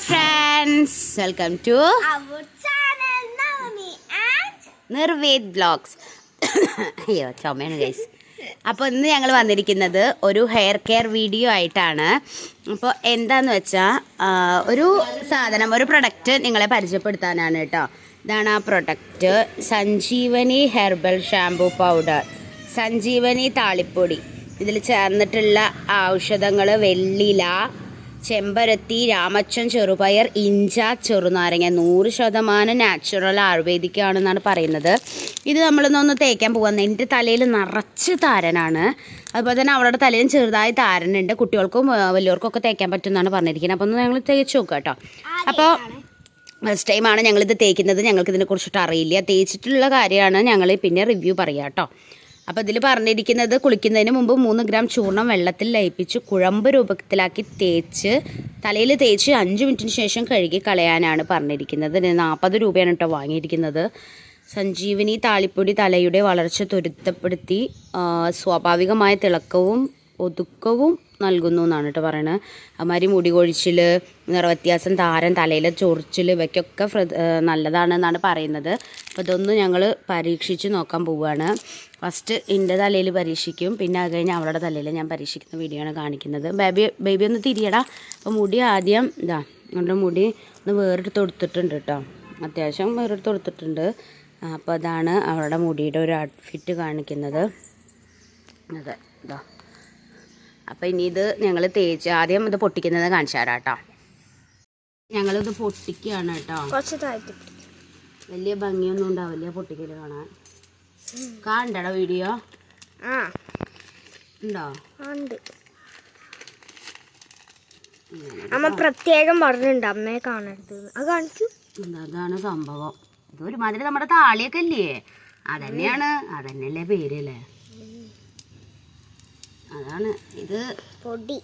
Friends, welcome to our channel Navami and Nirved vlogs. അയ്യോ ചുമയാണ് guys. അപ്പോൾ ഇന്ന് ഞങ്ങൾ വന്നിരിക്കുന്നത് ഒരു ഹെയർ കെയർ വീഡിയോ ആയിട്ടാണ്. അപ്പോൾ എന്താന്ന് വെച്ചാൽ ഒരു സാധനം, ഒരു പ്രൊഡക്റ്റ് നിങ്ങളെ പരിചയപ്പെടുത്താനാണ് കേട്ടോ. ഇതാണ് ആ product, Sanjeevani herbal shampoo powder, Sanjeevani താളിപ്പൊടി. ഇതിൽ ചേർന്നിട്ടുള്ള ഔഷധങ്ങൾ വെള്ളില, ചെമ്പരത്തി, രാമച്ചൻ, ചെറുപയർ, ഇഞ്ച, ചെറുനാരങ്ങ, 100% നാച്ചുറൽ ആയുർവേദിക്കാണെന്നാണ് പറയുന്നത്. ഇത് നമ്മളൊന്ന് തേക്കാൻ പോകാൻ, എൻ്റെ തലയിൽ നിറച്ച് താരനാണ്. അതുപോലെ തന്നെ അവളുടെ തലയിലും ചെറുതായി താരനുണ്ട്. കുട്ടികൾക്കും വലിയവർക്കും ഒക്കെ തേക്കാൻ പറ്റുമെന്നാണ് പറഞ്ഞിരിക്കുന്നത്. അപ്പോൾ ഒന്ന് ഞങ്ങൾ തേച്ച് നോക്കാം കേട്ടോ. അപ്പോൾ ഫസ്റ്റ് ടൈമാണ് ഞങ്ങളിത് തേക്കുന്നത്, ഞങ്ങൾക്ക് ഇതിനെക്കുറിച്ചിട്ട് അറിയില്ല. തേച്ചിട്ടുള്ള കാര്യമാണ് ഞങ്ങൾ പിന്നെ റിവ്യൂ പറയാം കേട്ടോ. അപ്പോൾ ഇതിൽ പറഞ്ഞിരിക്കുന്നത്, കുളിക്കുന്നതിന് മുമ്പ് 3 ഗ്രാം ചൂർണ്ണം വെള്ളത്തിൽ ലയിപ്പിച്ച് കുഴമ്പ് രൂപത്തിലാക്കി തേച്ച് തലയിൽ തേച്ച് 5 മിനിറ്റിന് ശേഷം കഴുകി കളയാനാണ് പറഞ്ഞിരിക്കുന്നത്. 40 രൂപയാണ് കേട്ടോ വാങ്ങിയിരിക്കുന്നത്. സഞ്ജീവനി താളിപ്പൊടി തലയുടെ വളർച്ച ത്വരിതപ്പെടുത്തി സ്വാഭാവികമായ തിളക്കവും ഒതുക്കവും നൽകുന്നു എന്നാണ് കേട്ടോ പറയുന്നത്. അതുമാതിരി മുടി കൊഴിച്ചിൽ, നിറവ്യത്യാസം, താരൻ, തലയിലെ ചൊറിച്ചിൽ, ഇവയ്ക്കൊക്കെ നല്ലതാണെന്നാണ് പറയുന്നത്. അപ്പോൾ ഇതൊന്ന് ഞങ്ങൾ പരീക്ഷിച്ച് നോക്കാൻ പോവുകയാണ്. ഫസ്റ്റ് എൻ്റെ തലയിൽ പരീക്ഷിക്കും, പിന്നെ അത് കഴിഞ്ഞ് അവളുടെ തലയിൽ ഞാൻ പരീക്ഷിക്കുന്ന വീഡിയോ ആണ് കാണിക്കുന്നത്. ബേബി ഒന്ന് തിരിയടാ. അപ്പോൾ മുടി ആദ്യം ഇതാ, അവളുടെ മുടി ഒന്ന് വേറെടുത്ത് കൊടുത്തിട്ടുണ്ട് കേട്ടോ, അത്യാവശ്യം വേറെടുത്ത് കൊടുത്തിട്ടുണ്ട്. അപ്പോൾ അതാണ് അവളുടെ മുടിയുടെ ഒരു ഔട്ട്ഫിറ്റ് കാണിക്കുന്നത്. അതെ ഇതാ. അപ്പോൾ ഇനി ഇത് ഞങ്ങൾ തേച്ച് ആദ്യം ഇത് പൊട്ടിക്കുന്നത് കാണിച്ചു തരാം കേട്ടോ. ഞങ്ങളിത് പൊട്ടിക്കുകയാണ് കേട്ടോ. വലിയ ഭംഗിയൊന്നും ഉണ്ടാവില്ല പൊട്ടിക്കൽ കാണാൻ. കാണണ്ടോ വീഡിയോ? ഉണ്ടോ? അമ്മ പ്രത്യേകം പറഞ്ഞിട്ടുണ്ട് അമ്മയെ കാണരുത്. അത് കാണിച്ചു. അതാണ് സംഭവം. ഇത് ഒരുമാതിരി നമ്മുടെ താളിയൊക്കെ ഇല്ലേ, അതന്നെയല്ലേ പേരല്ലേ. അതാണ് ഇത് പൊടി.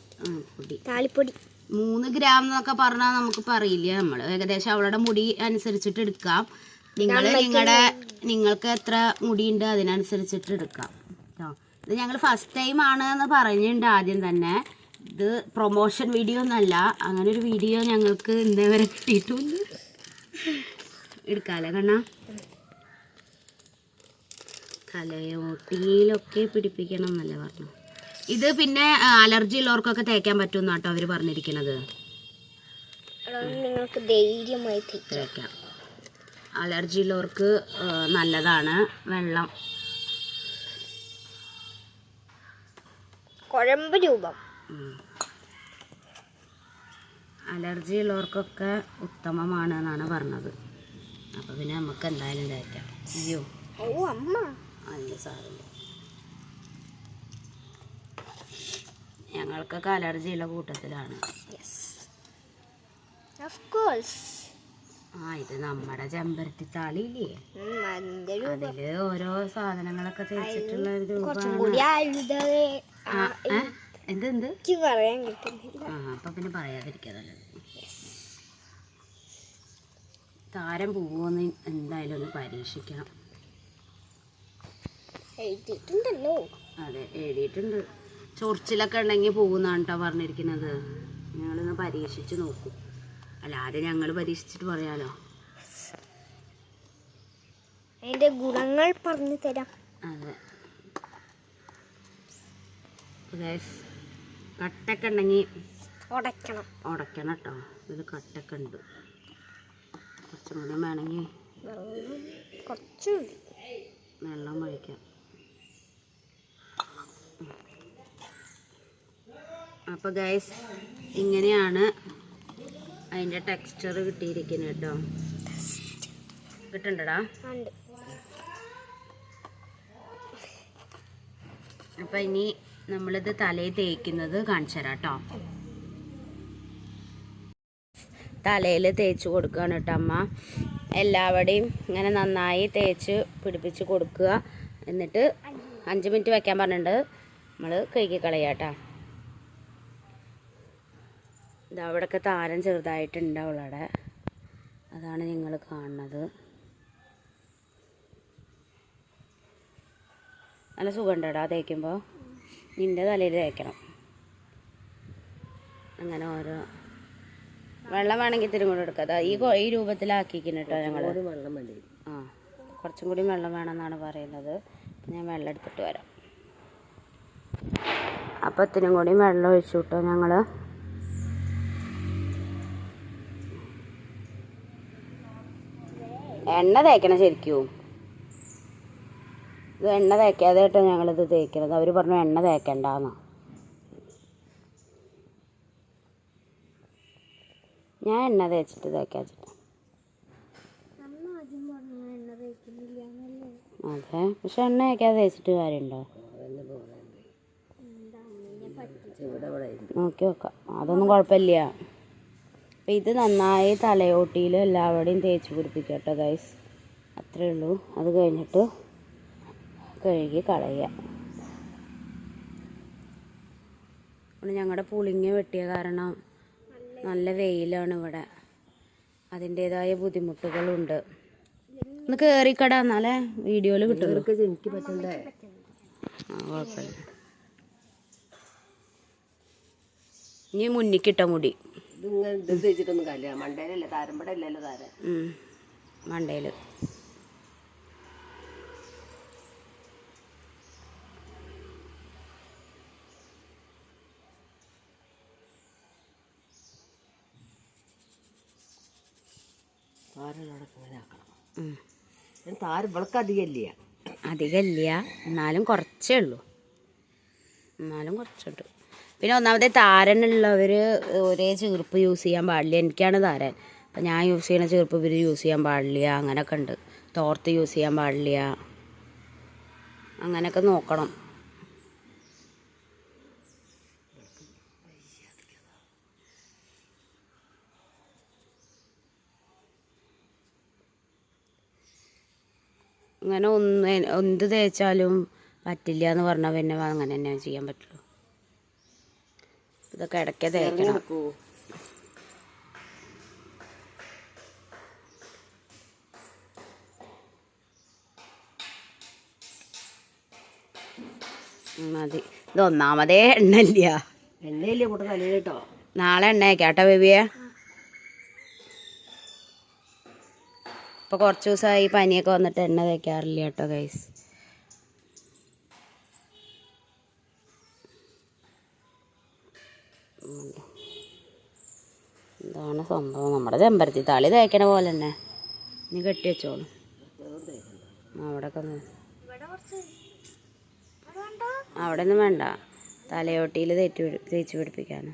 താളിപ്പൊടി 3 ഗ്രാം എന്നൊക്കെ പറഞ്ഞാൽ നമുക്ക് പറയില്ല. നമ്മൾ ഏകദേശം അവളുടെ മുടി അനുസരിച്ചിട്ട് എടുക്കാം. നിങ്ങൾക്ക് എത്ര മുടിയുണ്ട് അതിനനുസരിച്ചിട്ട് എടുക്കാം കേട്ടോ. ഇത് ഞങ്ങൾ ഫസ്റ്റ് ടൈം ആണ് എന്ന് പറഞ്ഞിട്ടുണ്ട് ആദ്യം തന്നെ. ഇത് പ്രൊമോഷൻ വീഡിയോ ഒന്നല്ല, അങ്ങനെ ഒരു വീഡിയോ ഞങ്ങൾക്ക് ഇന്നേ വരെ കിട്ടിയിട്ടുണ്ട്. എടുക്കാമല്ലേ കണ്ണാ? തലയോട്ടിയിലൊക്കെ പിടിപ്പിക്കണം എന്നല്ലേ പറഞ്ഞു. ഇത് പിന്നെ അലർജി ഉള്ളവർക്കൊക്കെ തേക്കാൻ പറ്റുമെന്ന് കേട്ടോ അവർ പറഞ്ഞിരിക്കുന്നത്. നിങ്ങൾക്ക് ധൈര്യമായി തേക്കാം. അലർജി ഉള്ളവർക്ക് നല്ലതാണ്. വെള്ളം കുഴമ്പ് രൂപം അലർജി ഉള്ളവർക്കൊക്കെ ഉത്തമമാണ് എന്നാണ് പറഞ്ഞത്. അപ്പോൾ പിന്നെ നമുക്ക് എന്തായാലും തേക്കാം. അയ്യോ അമ്മ അതിൻ്റെ സാധനം ഞങ്ങൾക്കൊക്കെ അലർജിയുള്ള കൂട്ടത്തിലാണ്. ഇത് നമ്മുടെ ചെമ്പരത്തി താളിയില്ലേ, അതില് ഓരോ സാധനങ്ങളൊക്കെ തേച്ചിട്ടുള്ള എന്ത് അപ്പൊ പിന്നെ പറയാതിരിക്കാതല്ലേ. താരം പോവുമെന്ന് എന്തായാലും ഒന്ന് പരീക്ഷിക്കണം. അതെ എഴുതിയിട്ടുണ്ട്. ചൊറിച്ചിലൊക്കെ ഉണ്ടെങ്കിൽ പോകുന്നതാണ് കേട്ടോ പറഞ്ഞിരിക്കുന്നത്. ഞങ്ങളൊന്ന് പരീക്ഷിച്ച് നോക്കും. അല്ലാതെ ഞങ്ങൾ പരീക്ഷിച്ചിട്ട് പറയാലോ. അതിന്റെ ഗുണങ്ങൾ പറഞ്ഞു തരാം. അതെ കട്ടൊക്കെ ഉണ്ടെങ്കിൽ ഉടയ്ക്കണം കേട്ടോ. ഇതിൽ കട്ടൊക്കെ ഉണ്ട്. കുറച്ചും കൂടി വേണമെങ്കിൽ കുറച്ച് വെള്ളം ഒഴിക്കാം. അപ്പോൾ ഗൈസ് ഇങ്ങനെയാണ് അതിൻ്റെ ടെക്സ്ചർ കിട്ടിയിരിക്കുന്നത് കേട്ടോ. കിട്ടണ്ടടാ? അപ്പം ഇനി നമ്മളിത് തലയിൽ തേക്കുന്നത് കാണിച്ചു തരാം കേട്ടോ. തലയിൽ തേച്ച് കൊടുക്കുകയാണ് കേട്ടോ അമ്മ. എല്ലാവരുടെയും ഇങ്ങനെ നന്നായി തേച്ച് പിടിപ്പിച്ച് കൊടുക്കുക. എന്നിട്ട് 5 മിനിറ്റ് വയ്ക്കാൻ പറഞ്ഞിട്ടുണ്ട്. നമ്മൾ കഴുകി കളയാം കേട്ടോ. ഇതാ അവിടെയൊക്കെ താരം ചെറുതായിട്ടുണ്ട് അവളുടെ, അതാണ് നിങ്ങൾ കാണുന്നത്. നല്ല സുഖമുണ്ടടാ തേക്കുമ്പോൾ. നിൻ്റെ തലയിൽ തേക്കണം. അങ്ങനെ ഓരോ വെള്ളം വേണമെങ്കിൽ ഇത്തിരി കൂടെ എടുക്കാം. ഈ രൂപത്തിലാക്കിക്കുന്നു കേട്ടോ ഞങ്ങൾ. ആ, കുറച്ചും കൂടി വെള്ളം വേണമെന്നാണ് പറയുന്നത്. ഞാൻ വെള്ളം എടുത്തിട്ട് വരാം. അപ്പോൾ ഇത്തിനും കൂടി വെള്ളം ഒഴിച്ചു കേട്ടോ ഞങ്ങൾ. എണ്ണ തേക്കണം ശരിക്കും. ഇത് എണ്ണ തേക്കാതെ കേട്ടോ ഞങ്ങളിത് തേക്കുന്നത്. അവർ പറഞ്ഞു എണ്ണ തേക്കണ്ടെന്ന്. ഞാൻ എണ്ണ തേച്ചിട്ട് തേക്കാച്ചിട്ട്. അതെ, പക്ഷെ എണ്ണ തേക്കാതെ തേച്ചിട്ട് കാര്യമുണ്ടോ? നോക്കി നോക്കാം, അതൊന്നും കുഴപ്പമില്ല. അപ്പം ഇത് നന്നായി തലയോട്ടിയിലും എല്ലാവരുടെയും തേച്ച് പിടിപ്പിക്കുക കേട്ടോ ഗൈസ്. അത്രേ ഉള്ളൂ. അത് കഴിഞ്ഞിട്ട് കഴുകി കളയുക. ഞങ്ങളുടെ പുളിങ്ങ വെട്ടിയ കാരണം നല്ല വെയിലാണ് ഇവിടെ. അതിൻ്റേതായ ബുദ്ധിമുട്ടുകളുണ്ട്. ഒന്ന് കയറിക്കട, എന്നാലേ വീഡിയോയിൽ കിട്ടുള്ളൂ. എനിക്ക് പറ്റണ്ടേ? ആ, കുഴപ്പമില്ല. ഇനി മുന്നിക്കിട്ട മുടി മണ്ടയിൽ. അധികമില്ല, എന്നാലും കുറച്ചേ ഉള്ളൂ. കുറച്ചുണ്ട്. പിന്നെ ഒന്നാമത്തെ താരനുള്ളവർ ഒരേ ചീർപ്പ് യൂസ് ചെയ്യാൻ പാടില്ല. എനിക്കാണ് താരൻ. അപ്പം ഞാൻ യൂസ് ചെയ്യുന്ന ചീർപ്പ് ഇവർ യൂസ് ചെയ്യാൻ പാടില്ല. അങ്ങനെയൊക്കെ ഉണ്ട്. തോർത്ത് യൂസ് ചെയ്യാൻ പാടില്ല. അങ്ങനെയൊക്കെ നോക്കണം. അങ്ങനെ എന്ത് തേച്ചാലും പറ്റില്ല എന്ന് പറഞ്ഞാൽ പിന്നെ അങ്ങനെ തന്നെ ചെയ്യാൻ പറ്റുള്ളൂ. ഇതൊക്കെ ഇടയ്ക്ക് തേക്കണം. മതി. ഇത് ഒന്നാമതേ എണ്ണയില്ല. കേട്ടോ, നാളെ എണ്ണ കേട്ടോ ബേബിയെ. ഇപ്പോൾ കുറച്ച് ദിവസമായി പനിയൊക്കെ വന്നിട്ട് എണ്ണ തേക്കാറില്ല കേട്ടോ ഗൈസ്. ഇതാണ് സംഭവം. നമ്മുടെ ചെമ്പരത്തി താളി തേക്കണ പോലെ തന്നെ. നീ കെട്ടി വെച്ചോളൂ. അവിടെയൊക്കെ അവിടെ ഒന്നും വേണ്ട. തലയോട്ടിയിൽ തേച്ച് പിടിപ്പിക്കാനോ.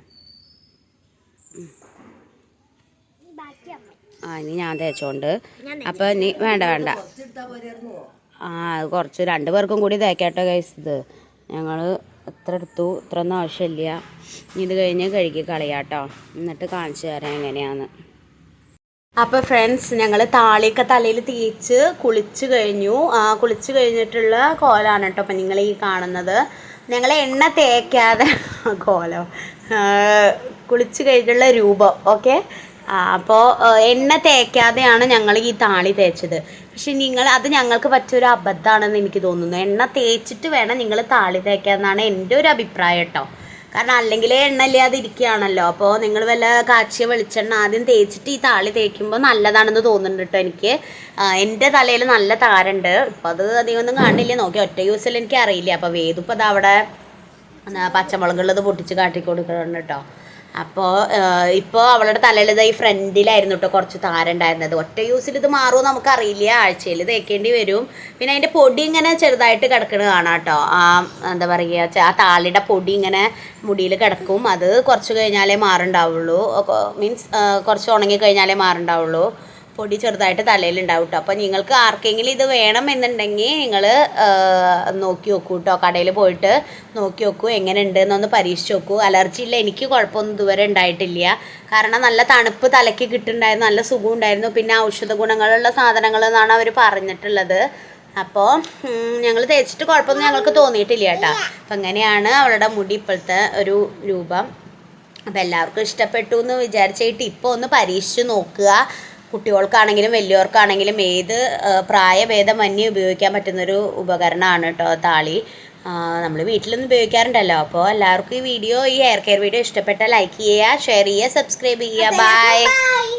ആ, ഇനി ഞാൻ തേച്ചോണ്ട്. അപ്പം നീ വേണ്ട. ആ, കുറച്ച് 2 പേർക്കും കൂടി തേക്കാട്ടോ ഗൈസ്. ഇത് ഞങ്ങൾ എത്ര എടുത്തു, ഇത്രയൊന്നും ആവശ്യമില്ല. ഇത് കഴിഞ്ഞ് കഴുകി കളയാട്ടോ. എന്നിട്ട് കാണിച്ചു തരാം എങ്ങനെയാന്ന്. അപ്പോൾ ഫ്രണ്ട്സ്, ഞങ്ങൾ താളിയൊക്കെ തലയിൽ തേച്ച് കുളിച്ച് കഴിഞ്ഞു. കുളിച്ച് കഴിഞ്ഞിട്ടുള്ള കോലമാണ് കേട്ടോ അപ്പം നിങ്ങൾ ഈ കാണുന്നത്. ഞങ്ങൾ എണ്ണ തേക്കാതെ കോലം, കുളിച്ച് കഴിഞ്ഞിട്ടുള്ള രൂപം. ഓക്കെ. അപ്പോൾ എണ്ണ തേക്കാതെയാണ് ഞങ്ങൾ ഈ താളി തേച്ചത്. പക്ഷെ അത് ഞങ്ങൾക്ക് പറ്റിയൊരു അബദ്ധമാണെന്ന് എനിക്ക് തോന്നുന്നു. എണ്ണ തേച്ചിട്ട് വേണം നിങ്ങൾ താളി തേക്കാമെന്നാണ് എൻ്റെ ഒരു അഭിപ്രായം കേട്ടോ. കാരണം അല്ലെങ്കിൽ എണ്ണ ഇല്ലാതെ ഇരിക്കുകയാണല്ലോ. അപ്പോൾ നിങ്ങൾ വല്ല കാച്ചിയ വെളിച്ചെണ്ണ ആദ്യം തേച്ചിട്ട് ഈ താളി തേക്കുമ്പോൾ നല്ലതാണെന്ന് തോന്നുന്നുണ്ട് കേട്ടോ എനിക്ക്. എൻ്റെ തലയിൽ നല്ല താരമുണ്ട്. ഇപ്പോൾ അത് അധികം ഒന്നും കാണില്ല. നോക്കി ഒറ്റ യൂസിൽ എനിക്ക് അറിയില്ല. അപ്പോൾ വേദിപ്പോൾ അത് അവിടെ പച്ചമുളകുള്ളത് പൊട്ടിച്ച് കാട്ടി കൊടുക്കുന്നുണ്ട് കേട്ടോ. അപ്പോൾ ഇപ്പോൾ അവളുടെ തലയിൽ ഈ ഫ്രണ്ടിലായിരുന്നു കേട്ടോ കുറച്ച് താരമുണ്ടായിരുന്നത്. ഒറ്റ യൂസിൽ ഇത് മാറുമോ നമുക്കറിയില്ല. ആഴ്ചയിൽ തേക്കേണ്ടി വരും. പിന്നെ അതിൻ്റെ പൊടി ഇങ്ങനെ ചെറുതായിട്ട് കിടക്കുന്നത് കാണാം കേട്ടോ. എന്താ പറയുക, ആ താളിയുടെ പൊടി ഇങ്ങനെ മുടിയിൽ കിടക്കും. അത് കുറച്ച് കഴിഞ്ഞാലേ മാറുണ്ടാവുള്ളൂ. മീൻസ് കുറച്ച് ഉണങ്ങി കഴിഞ്ഞാലേ മാറുണ്ടാവുള്ളൂ. പൊടി ചെറുതായിട്ട് തലയിലുണ്ടാവും കേട്ടോ. അപ്പോൾ നിങ്ങൾക്ക് ആർക്കെങ്കിലും ഇത് വേണമെന്നുണ്ടെങ്കിൽ നിങ്ങൾ നോക്കി നോക്കൂ കേട്ടോ. കടയിൽ പോയിട്ട് നോക്കി നോക്കൂ, എങ്ങനെ ഉണ്ട് എന്നൊന്ന് പരീക്ഷിച്ച് നോക്കൂ. അലർജി ഇല്ല, എനിക്ക് കുഴപ്പമൊന്നും ഇതുവരെ ഉണ്ടായിട്ടില്ല. കാരണം നല്ല തണുപ്പ് തലയ്ക്ക് കിട്ടുന്നുണ്ടായിരുന്നു, നല്ല സുഖം ഉണ്ടായിരുന്നു. പിന്നെ ഔഷധ ഗുണങ്ങളുള്ള സാധനങ്ങൾ എന്നാണ് അവർ പറഞ്ഞിട്ടുള്ളത്. അപ്പോൾ ഞങ്ങൾ തേച്ചിട്ട് കുഴപ്പമൊന്നും ഞങ്ങൾക്ക് തോന്നിയിട്ടില്ല കേട്ടോ. അപ്പം അങ്ങനെയാണ് അവളുടെ മുടി ഇപ്പോഴത്തെ ഒരു രൂപം. അപ്പോൾ എല്ലാവർക്കും ഇഷ്ടപ്പെട്ടു എന്ന് വിചാരിച്ചിട്ട് ഇപ്പോൾ ഒന്ന് പരീക്ഷിച്ച് നോക്കുക. കുട്ടികൾക്കാണെങ്കിലും വലിയവർക്കാണെങ്കിലും ഏത് പ്രായഭേദമന്യേ ഉപയോഗിക്കാൻ പറ്റുന്നൊരു ഉപകരണമാണ് കേട്ടോ താളി. നമ്മൾ വീട്ടിലൊന്നും ഉപയോഗിക്കാറുണ്ടല്ലോ. അപ്പോൾ എല്ലാവർക്കും ഈ ഹെയർ കെയർ വീഡിയോ ഇഷ്ടപ്പെട്ടാൽ ലൈക്ക് ചെയ്യുക, ഷെയർ ചെയ്യുക, സബ്സ്ക്രൈബ് ചെയ്യുക. ബൈ.